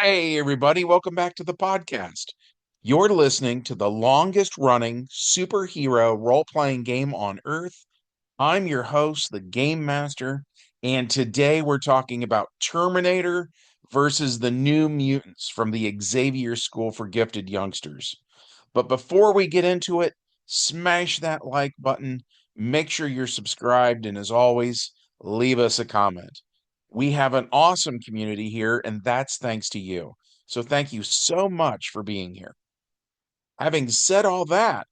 Hey, everybody, welcome back to the podcast. You're listening to the longest running superhero role playing game on Earth. I'm your host, the Game Master, and today we're talking about Terminator versus the New Mutants from the Xavier School for Gifted Youngsters. But before we get into it, smash that like button, make sure you're subscribed, and as always, leave us a comment. We have an awesome community here, and that's thanks to you. So thank you so much for being here. Having said all that,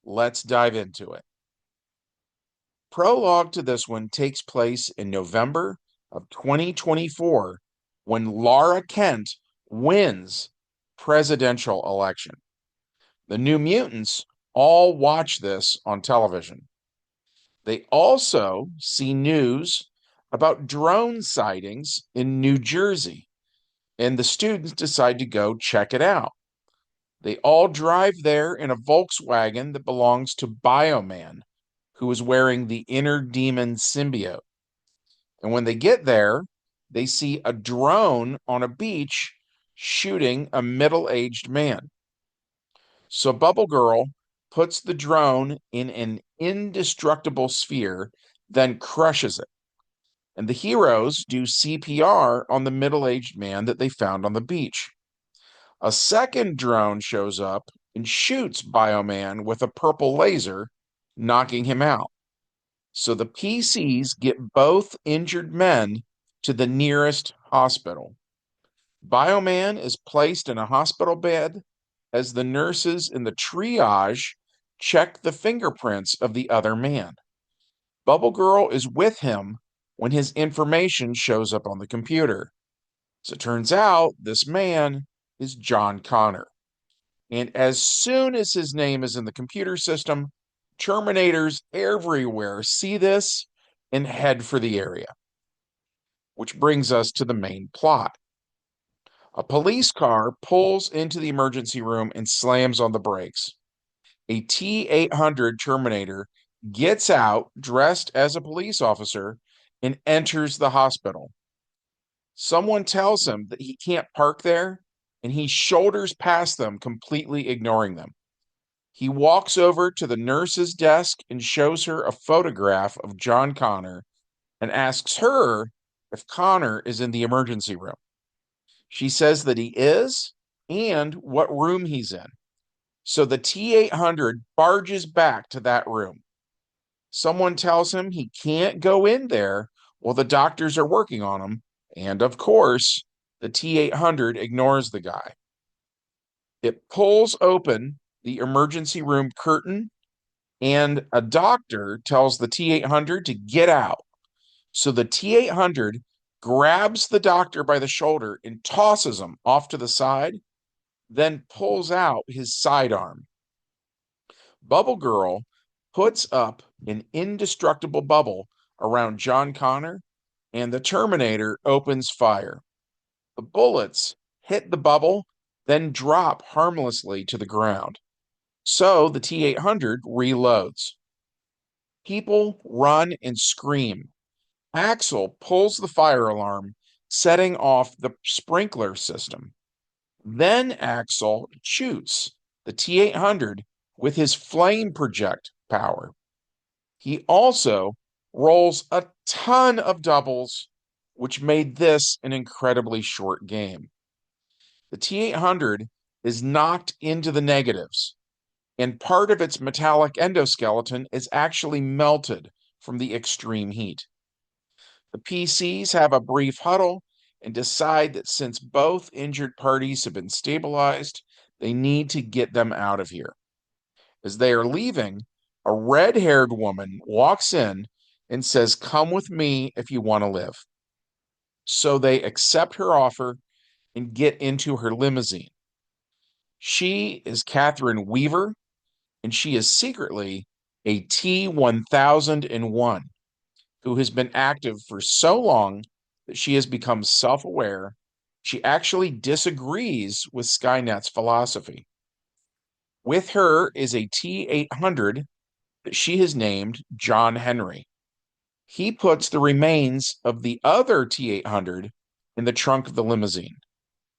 let's dive into it. Prologue to this one takes place in November of 2024 when Laura Kent wins presidential election. The New Mutants all watch this on television. They also see news about drone sightings in New Jersey, and the students decide to go check it out. They all drive there in a Volkswagen that belongs to Bioman, who is wearing the inner demon symbiote. And when they get there, they see a drone on a beach shooting a middle aged man. So Bubble Girl puts the drone in an indestructible sphere, then crushes it. And the heroes do CPR on the middle aged man that they found on the beach. A second drone shows up and shoots Bioman with a purple laser, knocking him out. So the PCs get both injured men to the nearest hospital. Bioman is placed in a hospital bed as the nurses in the triage check the fingerprints of the other man. Bubble Girl is with him when his information shows up on the computer. As it turns out, this man is John Connor. And as soon as his name is in the computer system, Terminators everywhere see this and head for the area. Which brings us to the main plot. A police car pulls into the emergency room and slams on the brakes. A T-800 Terminator gets out dressed as a police officer and enters the hospital. Someone tells him that he can't park there, and he shoulders past them, completely ignoring them. He walks over to the nurse's desk and shows her a photograph of John Connor and asks her if Connor is in the emergency room. She says that he is and what room he's in. So the T-800 barges back to that room. Someone tells him he can't go in there while the doctors are working on him. And of course, the T-800 ignores the guy. It pulls open the emergency room curtain, and a doctor tells the T-800 to get out. So the T-800 grabs the doctor by the shoulder and tosses him off to the side, then pulls out his sidearm. Bubble Girl puts up an indestructible bubble around John Connor, and the Terminator opens fire. The bullets hit the bubble, then drop harmlessly to the ground. So the T-800 reloads. People run and scream. Axel pulls the fire alarm, setting off the sprinkler system. Then Axel shoots the T-800 with his flame project power. He also rolls a ton of doubles, which made this an incredibly short game. The T-800 is knocked into the negatives, and part of its metallic endoskeleton is actually melted from the extreme heat. The PCs have a brief huddle and decide that since both injured parties have been stabilized, they need to get them out of here. As they are leaving, a red haired woman walks in and says, "Come with me if you want to live." So they accept her offer and get into her limousine. She is Catherine Weaver, and she is secretly a T-1001 who has been active for so long that she has become self aware. She actually disagrees with Skynet's philosophy. With her is a T-800 that she has named John Henry. He puts the remains of the other T-800 in the trunk of the limousine.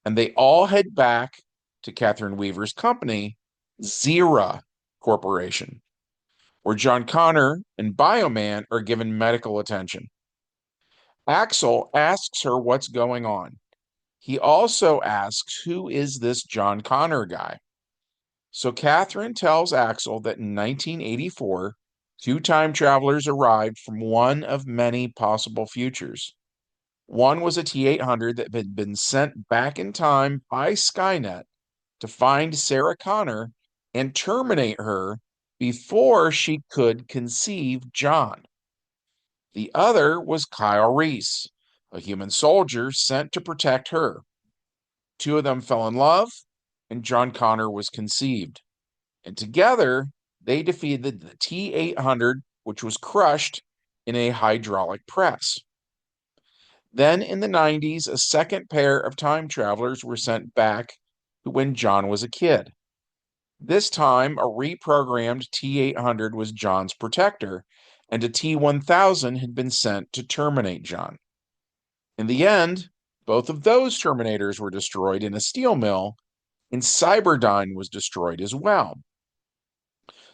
and they all head back to Catherine Weaver's company, Zera Corporation, where John Connor and Bioman are given medical attention. Axel asks her what's going on. He also asks, who is this John Connor guy? So Catherine tells Axel that in 1984, two time travelers arrived from one of many possible futures. One was a T 800 that had been sent back in time by Skynet to find Sarah Connor and terminate her before she could conceive John. The other was Kyle Reese, a human soldier sent to protect her. Two of them fell in love, and John Connor was conceived. And together, they defeated the T 800, which was crushed in a hydraulic press. Then in the 90s, a second pair of time travelers were sent back to when John was a kid. This time, a reprogrammed T 800 was John's protector, and a T 1000 had been sent to terminate John. In the end, both of those Terminators were destroyed in a steel mill, and Cyberdyne was destroyed as well.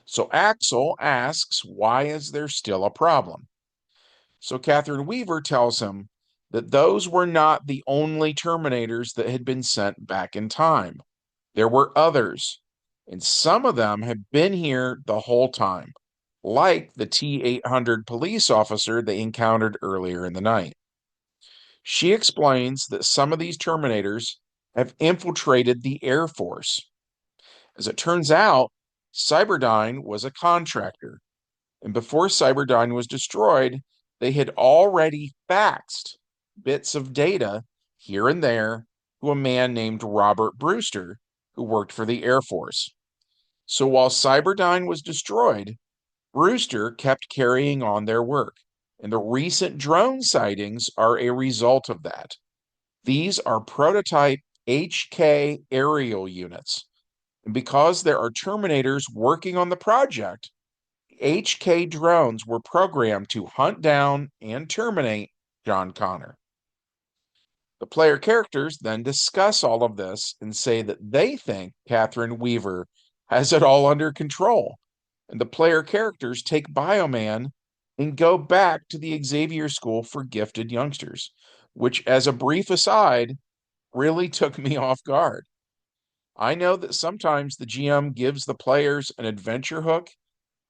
So Axel asks, why is there still a problem? So Catherine Weaver tells him that those were not the only Terminators that had been sent back in time. There were others, and some of them have been here the whole time, like the T 800 police officer they encountered earlier in the night. She explains that some of these Terminators have infiltrated the Air Force. As it turns out, Cyberdyne was a contractor, and before Cyberdyne was destroyed, they had already faxed bits of data here and there to a man named Robert Brewster, who worked for the Air Force. So while Cyberdyne was destroyed, Brewster kept carrying on their work, and the recent drone sightings are a result of that. These are prototype HK aerial units, and because there are Terminators working on the project, HK drones were programmed to hunt down and terminate John Connor. The player characters then discuss all of this and say that they think Catherine Weaver has it all under control. And the player characters take Bioman and go back to the Xavier School for Gifted Youngsters, which, as a brief aside, really took me off guard. I know that sometimes the GM gives the players an adventure hook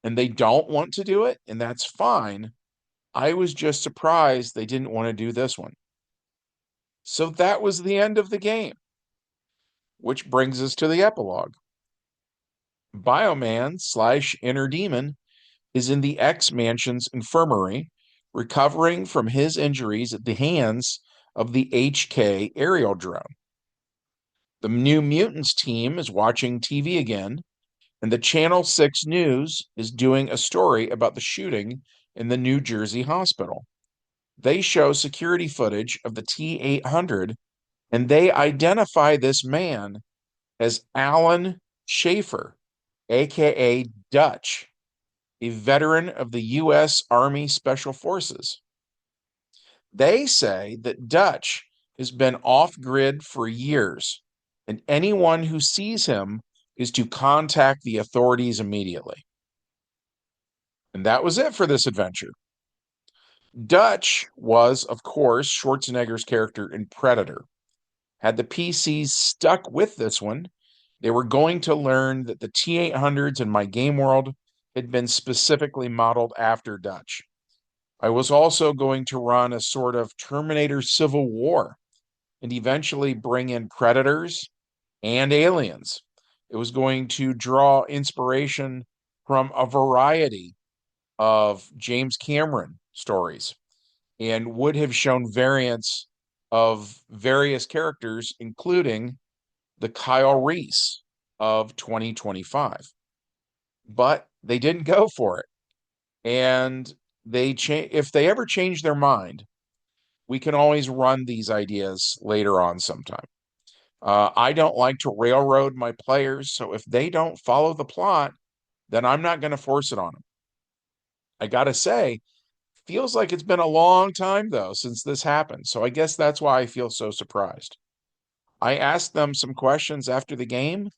and they don't want to do it, and that's fine. I was just surprised they didn't want to do this one. So that was the end of the game, which brings us to the epilogue. Bioman slash Inner Demon is in the X Mansion's infirmary, recovering from his injuries at the hands of the HK aerial drone. The New Mutants team is watching TV again, and the Channel 6 News is doing a story about the shooting in the New Jersey hospital. They show security footage of the T 800, and they identify this man as Alan Schaefer, aka Dutch, a veteran of the U.S. Army Special Forces. They say that Dutch has been off grid for years, and anyone who sees him is to contact the authorities immediately. And that was it for this adventure. Dutch was, of course, Schwarzenegger's character in Predator. Had the PCs stuck with this one, they were going to learn that the T 800s in my game world had been specifically modeled after Dutch. I was also going to run a sort of Terminator Civil War and eventually bring in Predators and aliens. It was going to draw inspiration from a variety of James Cameron stories and would have shown variants of various characters, including the Kyle Reese of 2025. But they didn't go for it. And if they ever change their mind, we can always run these ideas later on sometime. I don't like to railroad my players, so if they don't follow the plot, then I'm not going to force it on them. I got to say, feels like it's been a long time, though, since this happened. So I guess that's why I feel so surprised. I asked them some questions after the game.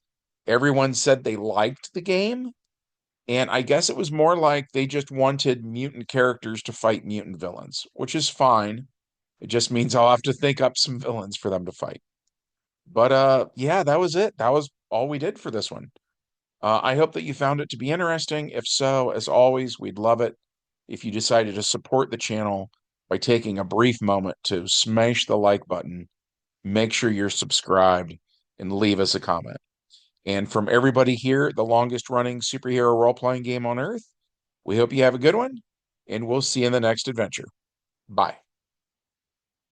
Everyone said they liked the game, and I guess it was more like they just wanted mutant characters to fight mutant villains, which is fine. It just means I'll have to think up some villains for them to fight. But yeah, that was it. That was all we did for this one. I hope that you found it to be interesting. If so, as always, we'd love it if you decided to support the channel by taking a brief moment to smash the like button, make sure you're subscribed, and leave us a comment. And from everybody here at the longest running superhero role playing game on earth, we hope you have a good one, and we'll see you in the next adventure. Bye.